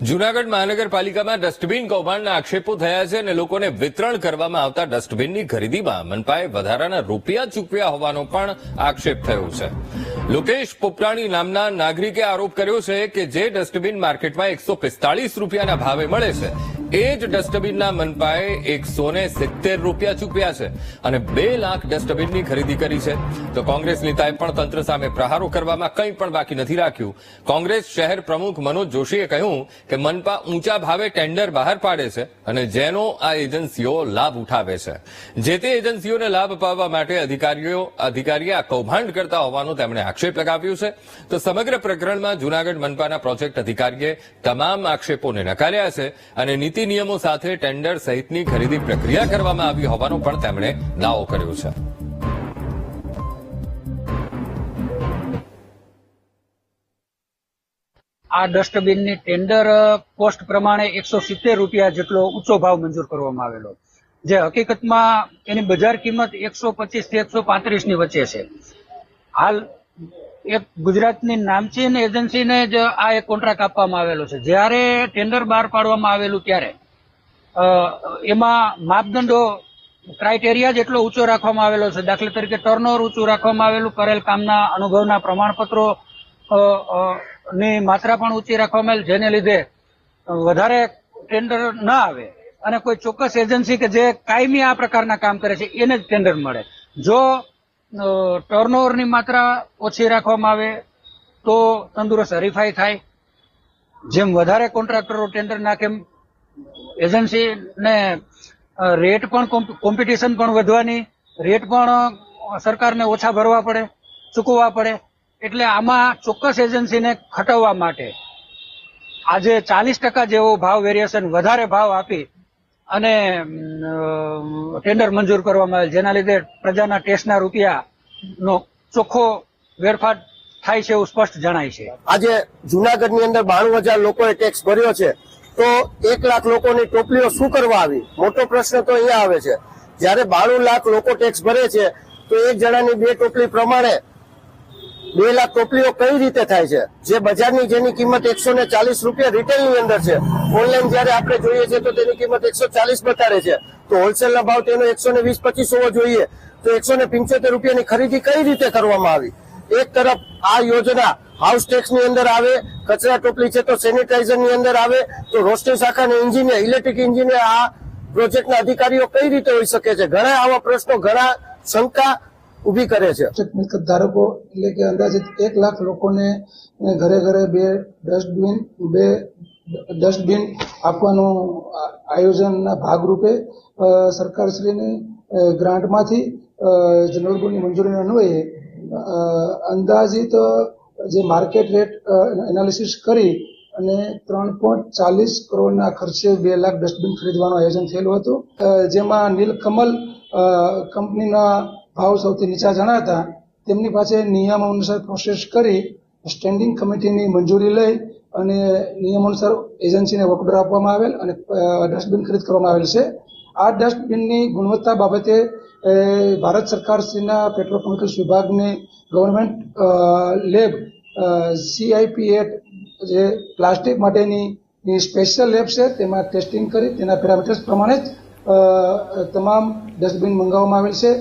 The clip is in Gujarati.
જૂનાગઢ મહાનગરપાલિકામાં ડસ્ટબિન કૌભાંડના આક્ષેપો થયા છે અને લોકોને વિતરણ કરવામાં આવતા ડસ્ટબિનની ખરીદીમાં મનપાએ વધારાના રૂપિયા ચૂકવ્યા હોવાનો પણ આક્ષેપ થયો છે। લોકેશ પોપટાણી નામના નાગરિકે આરોપ કર્યો છે કે જે ડસ્ટબિન માર્કેટમાં 145 રૂપિયાના ભાવે મળે છે એ જ ડસ્ટબિનના મનપાએ 170 રૂપિયા ચૂકવ્યા છે અને 2 લાખ ડસ્ટબિનની ખરીદી કરી છે। તો કોંગ્રેસ નેતાએ પણ તંત્ર સામે પ્રહારો કરવામાં કંઈ પણ બાકી નથી રાખ્યું। કોંગ્રેસ શહેર પ્રમુખ મનોજ જોશીએ કહ્યું કે મનપા ઊંચા ભાવે ટેન્ડર બહાર પાડે છે અને જેનો આ એજન્સીઓ લાભ ઉઠાવે છે। જે તે એજન્સીઓને લાભ અપાવવા માટે અધિકારીએ આ કૌભાંડ કરતા હોવાનો તેમણે આક્ષેપ લગાવ્યો છે। તો સમગ્ર પ્રકરણમાં જૂનાગઢ મનપાના પ્રોજેક્ટ અધિકારીએ તમામ આક્ષેપોને નકાર્યા છે અને નીતિ નિયમો સાથે ટેન્ડર સહિતની ખરીદી પ્રક્રિયા કરવામાં આવી હોવાનો પણ તેમણે દાવો કર્યો છે। આ ડસ્ટબિનની ટેન્ડર કોસ્ટ પ્રમાણે 170 રૂપિયા જેટલો ઊંચો ભાવ મંજૂર કરવામાં આવેલો, જે હકીકતમાં એની બજાર કિંમત 125 થી 135 ની વચ્ચે છે। હાલ એક ગુજરાતની નામચીન એજન્સીને જ આ એક કોન્ટ્રાક્ટ આપવામાં આવેલો છે। જ્યારે ટેન્ડર બહાર પાડવામાં આવેલું ત્યારે એમાં માપદંડો ક્રાઇટેરિયા જેટલો ઊંચો રાખવામાં આવેલો છે। દાખલા તરીકે ટર્નઓવર ઊંચું રાખવામાં આવેલું, કરેલ કામના અનુભવના પ્રમાણપત્રો ની માત્રા પણ ઊંચી રાખવામાં આવેલ, જેને લીધે વધારે ટેન્ડર ન આવે અને કોઈ ચોક્કસ એજન્સી કે જે કાયમી આ પ્રકારના કામ કરે છે એને જ ટેન્ડર મળે। જો ટર્નઓવરની માત્રા ઓછી રાખવામાં આવે તો તંદુરસ્ત હરીફાઈ થાય। જેમ વધારે કોન્ટ્રાક્ટરો ટેન્ડર નાખે એમ એજન્સીને રેટ પણ કોમ્પિટિશન પણ વધવાની, રેટ પણ સરકારને ઓછા ભરવા પડે, ચૂકવવા પડે। એટલે આમાં ચોક્કસ એજન્સીને ખટવવા માટે આજે 40% જેવો ભાવ વેરિએશન વધારે ભાવ આપી અને ટેન્ડર મંજૂર કરવામાં આવેલ, જેના લીધે પ્રજાના ટેક્સના રૂપિયાનો ચોખ્ખો વેરફાટ થાય છે એવું સ્પષ્ટ જણાય છે। આજે જૂનાગઢની અંદર 92,000 લોકોએ ટેક્સ ભર્યો છે, તો 1 લાખ લોકોની ટોપલીઓ શું કરવા આવી? મોટો પ્રશ્ન તો અહીંયા આવે છે। જયારે 92 લાખ લોકો ટેક્સ ભરે છે તો એક જણાની 2 ટોપલી પ્રમાણે 2 લાખ ટોપલીઓ કઈ રીતે થાય છે? જે બજારની જેની કિંમત 140 રૂપિયા રિટેલની અંદર છે, ઓનલાઈન જયારે આપણે જોઈએ છીએ તો તેની કિંમત 140 બતાડે છે, તો હોલસેલના ભાવ તેનો 120-25 હોવો જોઈએ। તો 175 રૂપિયાની ખરીદી કઈ રીતે કરવામાં આવી? એક તરફ આ યોજના હાઉસ ટેક્સ ની અંદર આવે, કચરા ટોપલી છે તો સેનિટાઈઝર ની અંદર આવે, તો રોસ્ટિંગ શાખાના એન્જિનિયર, ઇલેક્ટ્રિક એન્જિનિયર આ પ્રોજેક્ટના અધિકારીઓ કઈ રીતે હોઈ શકે છે? ઘણા આવા પ્રશ્નો, ઘણા શંકા ઉભી કરે છે। મિલકત ધારકો એટલે કે અંદાજિત 1 લાખ લોકોને ઘરે ઘરે 2 ડસ્ટબિન આપવાનું આયોજનના ભાગરૂપે સરકારશ્રીની ગ્રાન્ટમાંથી જનરલ બોર્ડની મંજૂરી અન્વયે અંદાજિત જે માર્કેટ રેટ એનાલિસિસ કરી અને 3.40 કરોડના ખર્ચે 2 લાખ ડસ્ટબિન ખરીદવાનું આયોજન થયેલું હતું, જેમાં નીલકમલ કંપનીના ભાવ સૌથી નીચા જણાતા તેમની પાસે નિયમ અનુસાર પ્રોસેસ કરી સ્ટેન્ડિંગ કમિટીની મંજૂરી લઈ અને નિયમ અનુસાર એજન્સીને વર્ક ઓર્ડર આપવામાં આવેલ અને ડસ્ટબિન ખરીદ કરવામાં આવેલ છે। આ ડસ્ટબિનની ગુણવત્તા બાબતે ભારત સરકારશ્રીના પેટ્રોકેમિકલ્સ વિભાગની ગવર્મેન્ટ લેબ CIP8 જે પ્લાસ્ટિક માટેની સ્પેશિયલ લેબ છે, તેમાં ટેસ્ટિંગ કરી તેના પેરામીટર્સ પ્રમાણે જ તમામ ડસ્ટબિન મંગાવવામાં આવેલ છે।